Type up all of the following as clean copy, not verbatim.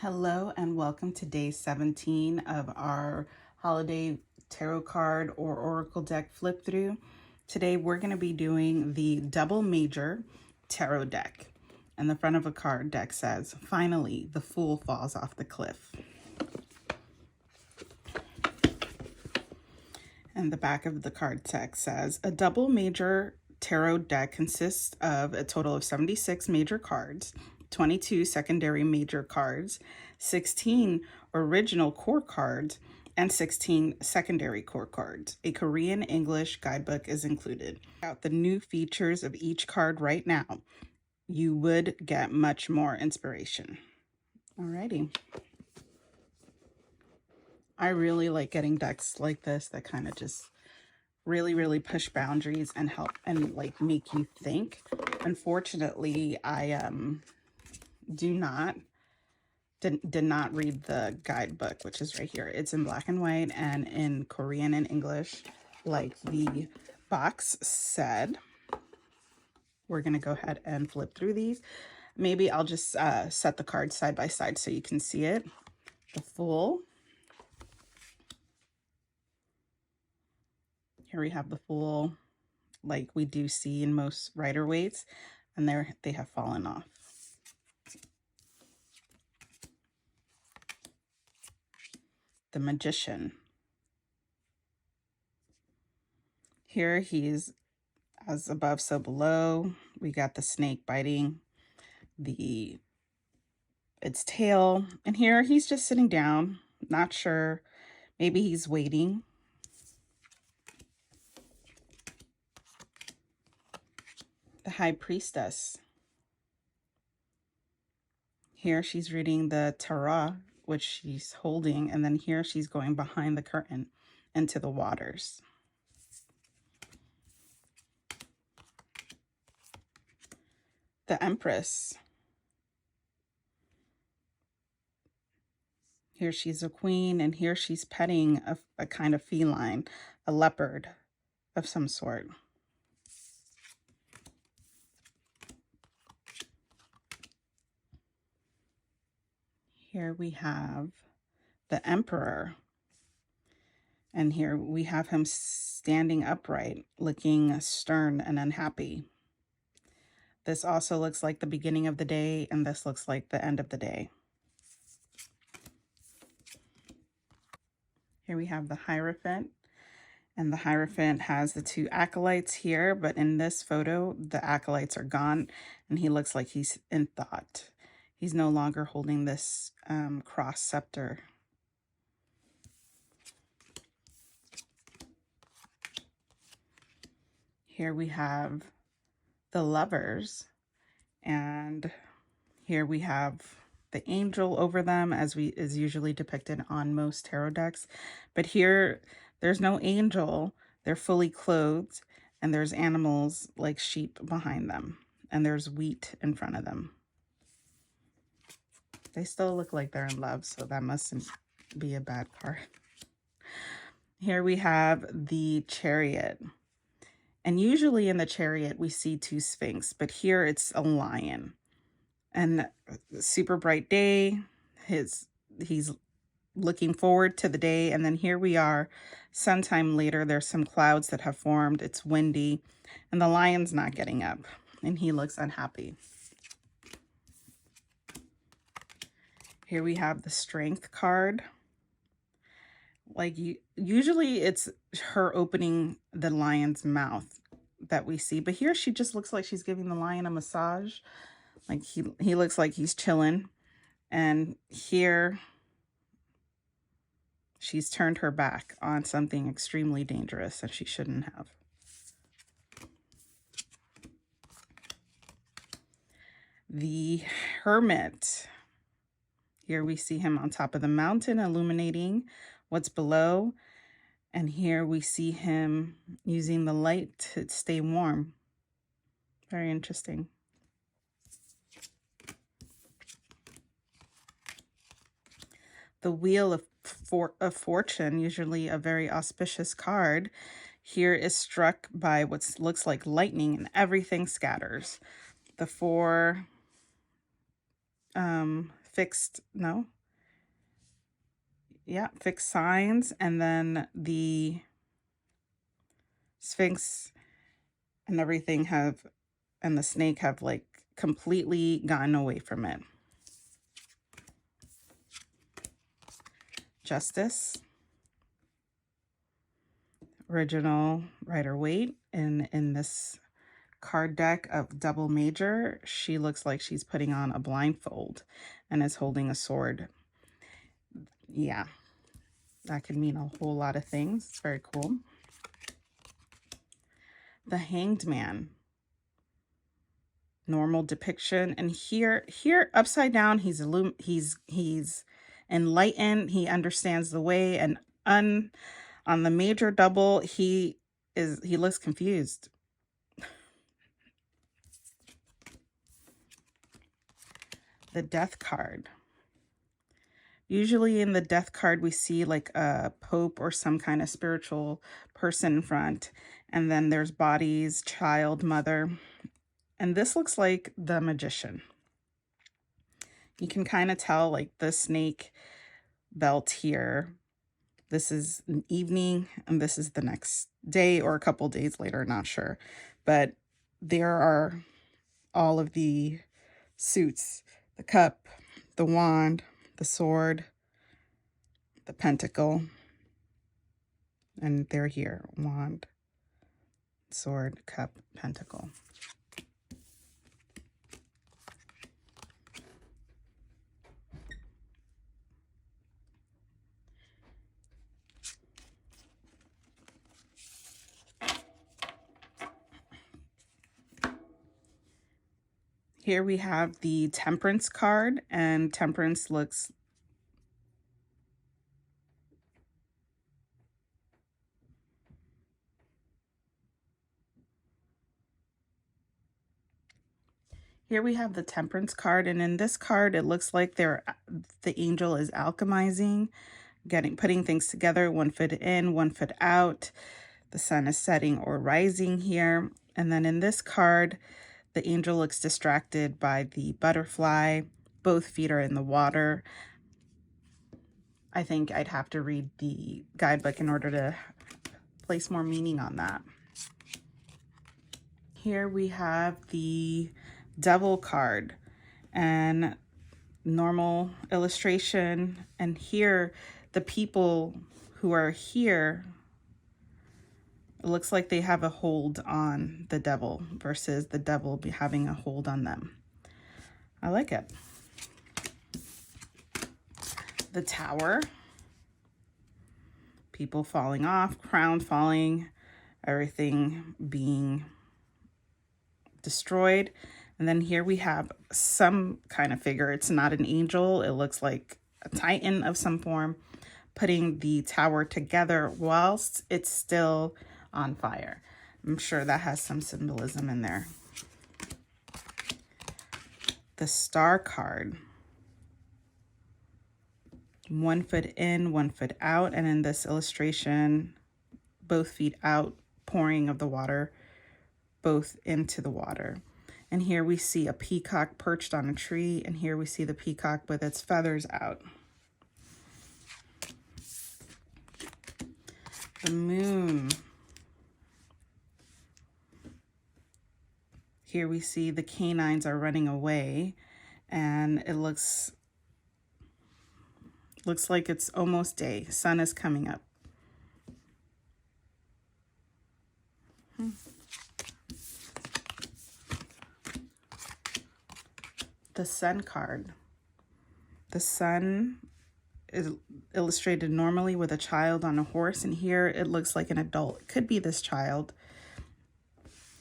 Hello and welcome to day 17 of our holiday tarot card or oracle deck flip through. Today we're going to be doing the double major tarot deck. And the front of a card deck says, "Finally, the fool falls off the cliff." And the back of the card deck says, "A double major tarot deck consists of a total of 76 major cards, 22 secondary major cards, 16 original core cards, and 16 secondary core cards. A Korean English guidebook is included." Out the new features of each card right now, you would get much more inspiration. Alrighty. I really like getting decks like this that kind of just really push boundaries and help and like make you think. Unfortunately, I did not read the guidebook, which is right here. It's in black and white and in Korean and English, like the box said. We're gonna go ahead and flip through these. Maybe I'll just set the cards side by side so you can see it. The Fool. Here we have the Fool, like we do see in most Rider-Waite's, and they have fallen off. The Magician. Here he's as above, so below. We got the snake biting its tail, and here he's just sitting down, not sure. Maybe he's waiting. The High Priestess. Here she's reading the Tarot, which she's holding, and then here she's going behind the curtain into the waters. The Empress. Here she's a queen, and here she's petting a kind of feline, a leopard of some sort. Here we have the Emperor. And here we have him standing upright, looking stern and unhappy. This also looks like the beginning of the day, and this looks like the end of the day. Here we have the Hierophant, and the Hierophant has the two acolytes here, but in this photo, the acolytes are gone, and he looks like he's in thought. He's no longer holding this cross scepter. Here we have the Lovers, and here we have the angel over them, as is usually depicted on most tarot decks. But here, there's no angel. They're fully clothed, and there's animals like sheep behind them, and there's wheat in front of them. They still look like they're in love, so that mustn't be a bad card. Here we have the Chariot. And usually in the Chariot, we see two Sphinx, but here it's a lion. And super bright day, he's looking forward to the day, and then here we are sometime later. There's some clouds that have formed, it's windy, and the lion's not getting up, and he looks unhappy. Here we have the Strength card. Like usually it's her opening the lion's mouth that we see, but here she just looks like she's giving the lion a massage. Like he looks like he's chilling. And here she's turned her back on something extremely dangerous that she shouldn't have. The Hermit. Here we see him on top of the mountain illuminating what's below. And here we see him using the light to stay warm. Very interesting. The Wheel of Fortune, usually a very auspicious card, here is struck by what looks like lightning and everything scatters. The four fixed, no. Yeah, fixed signs. And then the Sphinx and everything have, and the snake have like completely gotten away from it. Justice. Original Rider-Waite. And in this card deck of double major, she looks like she's putting on a blindfold and is holding a sword. Yeah, that could mean a whole lot of things. It's very cool. The Hanged Man. Normal depiction. And here upside down, he's enlightened. He understands the way. And on the major double, he looks confused. The Death card. Usually in the Death card, we see like a pope or some kind of spiritual person in front. And then there's bodies, child, mother. And this looks like the Magician. You can kind of tell like the snake belt here. This is an evening and this is the next day or a couple days later, not sure. But there are all of the suits, the cup, the wand, the sword, the pentacle, and they're here. Wand, sword, cup, pentacle. Here we have the Temperance card, and Temperance looks Here we have the Temperance card, and in this card, it looks like the angel is alchemizing, putting things together, 1 foot in, 1 foot out. The sun is setting or rising here. And then in this card, the angel looks distracted by the butterfly. Both feet are in the water. I think I'd have to read the guidebook in order to place more meaning on that. Here we have the Devil card and normal illustration. And here, the people who are here, it looks like they have a hold on the devil versus the devil having a hold on them. I like it. The Tower. People falling off, crown falling, everything being destroyed. And then here we have some kind of figure. It's not an angel. It looks like a titan of some form, putting the tower together whilst it's still on fire. I'm sure that has some symbolism in there. The Star card. 1 foot in, 1 foot out. And in this illustration, both feet out, pouring of the water, both into the water. And here we see a peacock perched on a tree. And here we see the peacock with its feathers out. The Moon. Here we see the canines are running away. And it looks like it's almost day. Sun is coming up. The Sun card. The sun is illustrated normally with a child on a horse, and here it looks like an adult. It could be this child.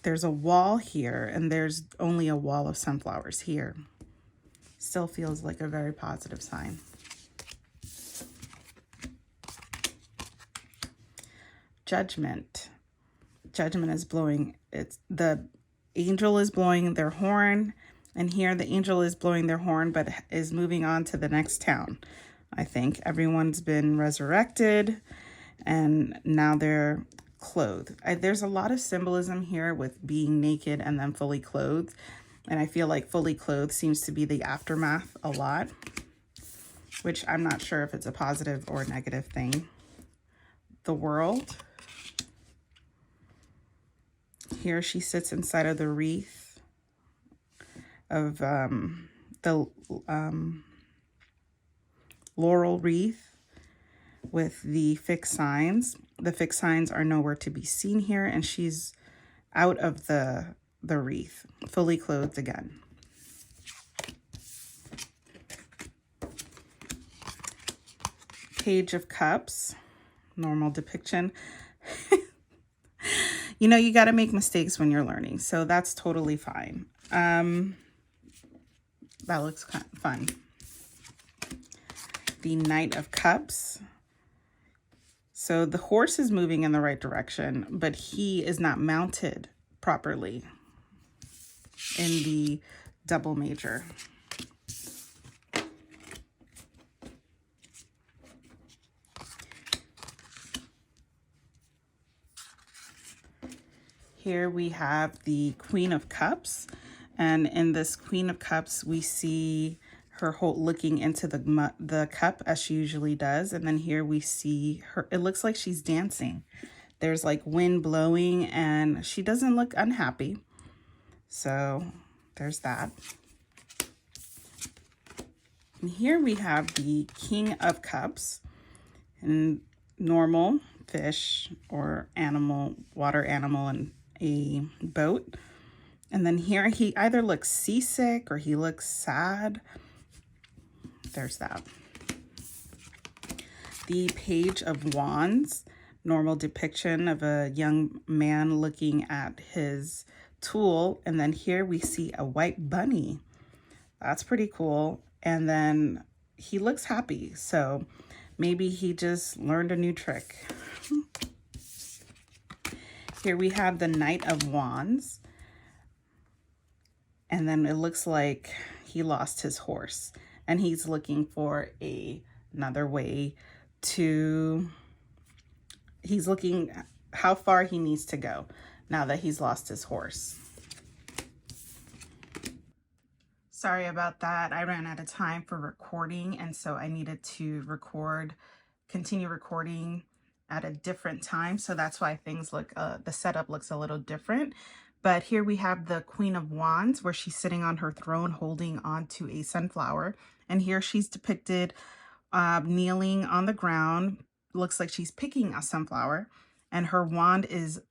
There's a wall here, and there's only a wall of sunflowers here. Still feels like a very positive sign. Judgment. Judgment is blowing. The angel is blowing their horn. And here the angel is blowing their horn, but is moving on to the next town. I think everyone's been resurrected and now they're clothed. There's a lot of symbolism here with being naked and then fully clothed. And I feel like fully clothed seems to be the aftermath a lot. which I'm not sure if it's a positive or negative thing. The World. Here she sits inside of the wreath of the laurel wreath with the fixed signs. The fixed signs are nowhere to be seen here, and she's out of the wreath, fully clothed again. Page of Cups, normal depiction. You know, you got to make mistakes when you're learning, so that's totally fine. That looks kind of fun. The Knight of Cups. So the horse is moving in the right direction, but he is not mounted properly in the double major. Here we have the Queen of Cups, and in this Queen of Cups, we see her looking into the cup as she usually does, and then here we see her. It looks like she's dancing. There's like wind blowing, and she doesn't look unhappy. So there's that. And here we have the King of Cups, and normal fish or animal, water animal, and a boat. And then here he either looks seasick or he looks sad. There's that. The Page of Wands, normal depiction of a young man looking at his tool. And then here we see a white bunny. That's pretty cool. And then he looks happy. So maybe he just learned a new trick. Here we have the Knight of Wands. And then it looks like he lost his horse. And he's looking for another way to... He's looking how far he needs to go now that he's lost his horse. Sorry about that. I ran out of time for recording, and so I needed to continue recording at a different time. So that's why things look, the setup looks a little different. But here we have the Queen of Wands, where she's sitting on her throne holding onto a sunflower. And here she's depicted kneeling on the ground. Looks like she's picking a sunflower, and her wand is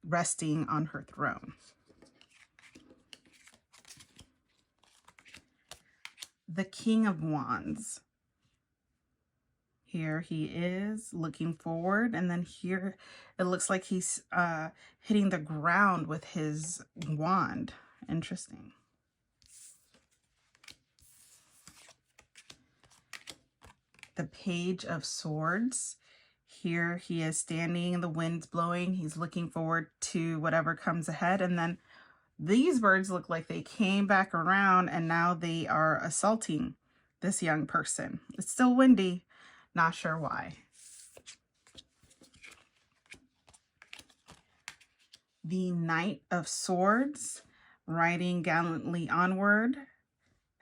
resting on her throne. The King of Wands. Here he is looking forward, and then here it looks like he's hitting the ground with his wand. Interesting. The Page of Swords. Here he is standing, the wind's blowing. He's looking forward to whatever comes ahead, and then these birds look like they came back around and now they are assaulting this young person. It's still windy. Not sure why. The Knight of Swords, riding gallantly onward.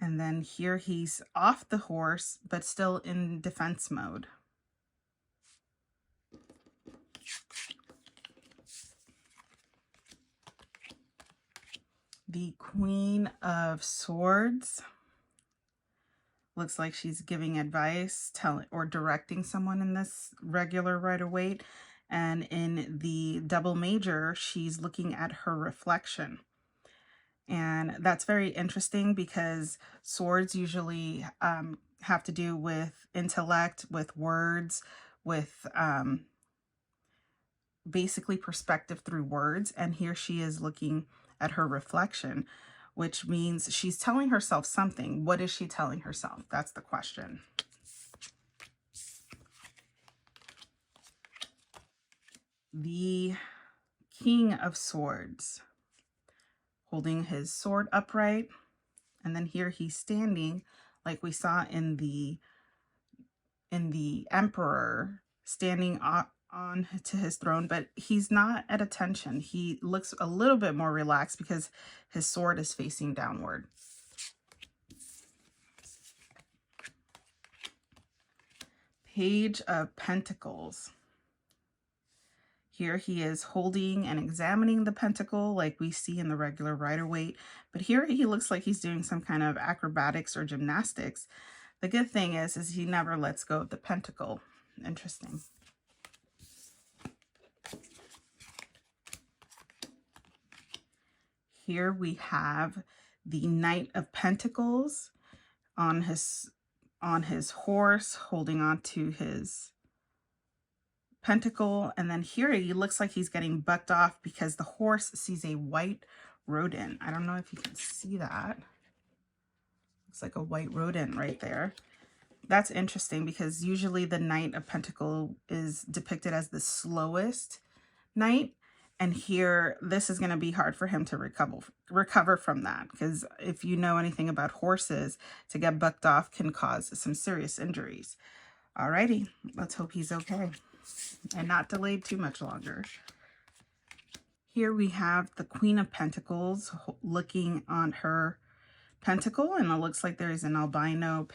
And then here he's off the horse, but still in defense mode. The Queen of Swords. Looks like she's giving advice, or directing someone in this regular Rider-Waite. And in the double major, she's looking at her reflection. And that's very interesting because swords usually have to do with intellect, with words, with basically perspective through words. And here she is looking at her reflection, which means she's telling herself something. What is she telling herself? That's the question. The King of Swords, holding his sword upright. And then here he's standing like we saw in the Emperor, standing on to his throne, but he's not at attention. He looks a little bit more relaxed because his sword is facing downward. Page of Pentacles. Here he is holding and examining the pentacle like we see in the regular Rider-Waite, but here he looks like he's doing some kind of acrobatics or gymnastics. The good thing is he never lets go of the pentacle. Interesting. Here we have the Knight of Pentacles on his horse, holding on to his pentacle. And then here he looks like he's getting bucked off because the horse sees a white rodent. I don't know if you can see that. Looks like a white rodent right there. That's interesting because usually the Knight of Pentacles is depicted as the slowest knight. And here, this is going to be hard for him to recover from that. Because if you know anything about horses, to get bucked off can cause some serious injuries. Alrighty, let's hope he's okay and not delayed too much longer. Here we have the Queen of Pentacles looking on her pentacle. And it looks like there's an albino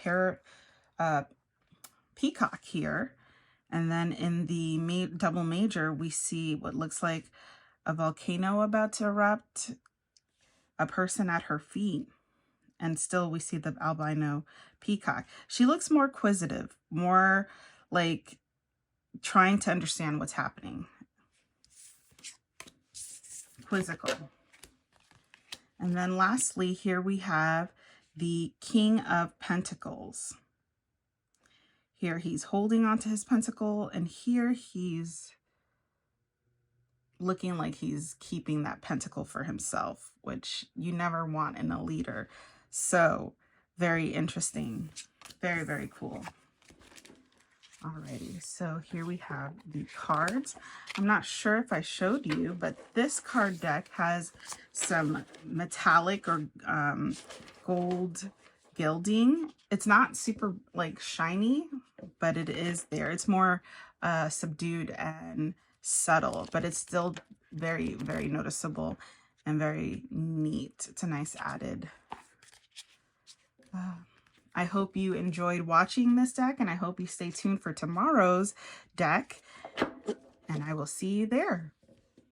peacock here. And then in the double major, we see what looks like a volcano about to erupt, a person at her feet, and still we see the albino peacock. She looks more inquisitive, more like trying to understand what's happening. Quizzical. And then lastly, here we have the King of Pentacles. Here he's holding onto his pentacle, and here he's looking like he's keeping that pentacle for himself, which you never want in a leader. So very interesting. Very, very cool. Alrighty, so here we have the cards. I'm not sure if I showed you, but this card deck has some metallic or gold gilding. It's not super like shiny, but it is there. It's more subdued and subtle, but it's still very, very noticeable and very neat. It's a nice added. I hope you enjoyed watching this deck, and I hope you stay tuned for tomorrow's deck, and I will see you there.